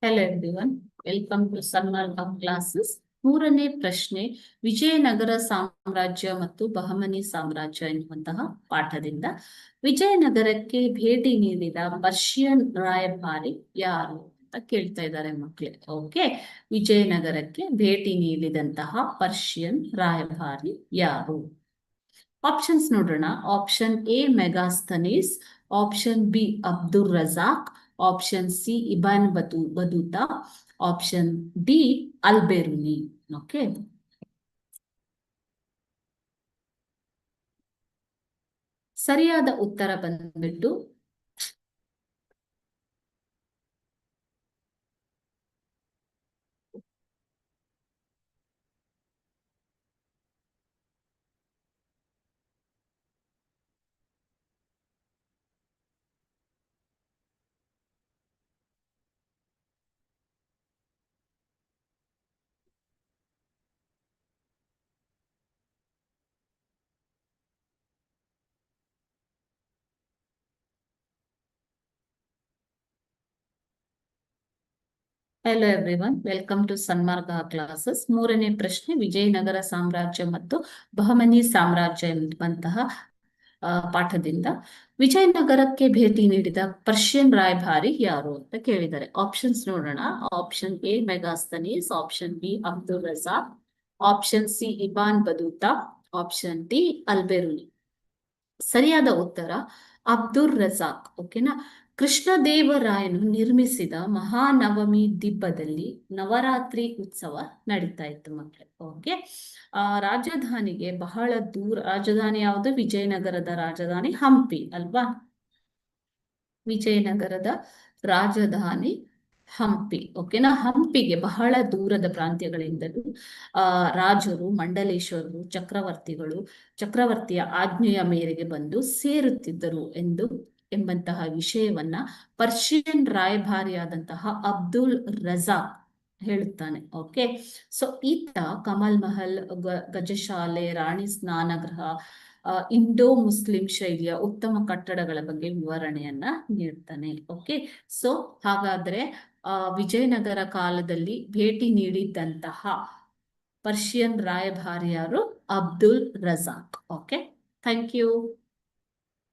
Hello everyone, welcome to Sanmarga classes. ಮೂರನೇ ಪ್ರಶ್ನೆ, ವಿಜಯನಗರ ಸಾಮ್ರಾಜ್ಯ ಮತ್ತು ಬಹಮನಿ ಸಾಮ್ರಾಜ್ಯ ಎನ್ನುವಂತಹ ಪಾಠದಿಂದ ವಿಜಯನಗರಕ್ಕೆ ಭೇಟಿ ನೀಡಿದ ಪರ್ಷಿಯನ್ ರಾಯಭಾರಿ ಯಾರು ಅಂತ ಕೇಳ್ತಾ ಇದ್ದಾರೆ ಮಕ್ಕಳೇ. ಓಕೆ, ವಿಜಯನಗರಕ್ಕೆ ಭೇಟಿ ನೀಡಿದಂತಹ ಪರ್ಷಿಯನ್ ರಾಯಭಾರಿ ಯಾರು? ಆಪ್ಷನ್ಸ್ ನೋಡೋಣ. Option A Megasthenes, option B Abdul Razzaq, option C Ibn Battuta, option D Alberuni. Okay, ಸರಿಯಾದ ಉತ್ತರ ಬಂದ್ಬಿಟ್ಟು hello everyone, welcome to Sanmarga classes. ಮೂರನೇ ಪ್ರಶ್ನೆ, ವಿಜಯನಗರ ಸಾಮ್ರಾಜ್ಯ ಮತ್ತು ಬಹಮನಿ ಸಾಮ್ರಾಜ್ಯ ಎನ್ನುವಂತಹ ಪಾಠದಿಂದ ವಿಜಯನಗರಕ್ಕೆ ಭೇಟಿ ನೀಡಿದ ಪರ್ಷಿಯನ್ ರಾಯಭಾರಿ ಯಾರು ಅಂತ ಕೇಳಿದ್ದಾರೆ. ಆಪ್ಷನ್ಸ್ ನೋಡೋಣ. Option A Megasthenes, option B Abdul Razzaq, option C Ibn Battuta, option D Alberuni. ಸರಿಯಾದ ಉತ್ತರ ಅಬ್ದುಲ್ ರಜಾಕ್. ಓಕೆನಾ? ಕೃಷ್ಣದೇವರಾಯನು ನಿರ್ಮಿಸಿದ ಮಹಾನವಮಿ ದಿಬ್ಬದಲ್ಲಿ ನವರಾತ್ರಿ ಉತ್ಸವ ನಡೀತಾ ಇತ್ತು ಮಕ್ಕಳೇ. ಓಕೆ, ರಾಜಧಾನಿಗೆ ಬಹಳ ದೂರ, ರಾಜಧಾನಿ ಯಾವುದು? ವಿಜಯನಗರದ ರಾಜಧಾನಿ ಹಂಪಿ ಅಲ್ವಾ? ವಿಜಯನಗರದ ರಾಜಧಾನಿ ಹಂಪಿ. ಓಕೆನಾ? ಹಂಪಿಗೆ ಬಹಳ ದೂರದ ಪ್ರಾಂತ್ಯಗಳಿಂದಲೂ ರಾಜರು, ಮಂಡಲೇಶ್ವರರು, ಚಕ್ರವರ್ತಿಯ ಆಜ್ಞೆಯ ಮೇರೆಗೆ ಬಂದು ಸೇರುತ್ತಿದ್ದರು ಎಂಬಂತಹ ವಿಷಯವನ್ನ ಪರ್ಷಿಯನ್ ರಾಯಭಾರಿಯಾದಂತಹ ಅಬ್ದುಲ್ ರಜಾಕ್ ಹೇಳುತ್ತಾನೆ. ಓಕೆ, ಸೊ ಈತ ಕಮಲ್ ಮಹಲ್, ಗಜಶಾಲೆ, ರಾಣಿ ಸ್ನಾನಗೃಹ, ಇಂಡೋ ಮುಸ್ಲಿಂ ಶೈಲಿಯ ಉತ್ತಮ ಕಟ್ಟಡಗಳ ಬಗ್ಗೆ ವಿವರಣೆಯನ್ನ ನೀಡ್ತಾನೆ. ಓಕೆ, ಸೊ ಹಾಗಾದ್ರೆ ವಿಜಯನಗರ ಕಾಲದಲ್ಲಿ ಭೇಟಿ ನೀಡಿದ್ದಂತಹ ಪರ್ಷಿಯನ್ ರಾಯಭಾರಿಯಾರು Abdul Razzaq. Okay, thank you.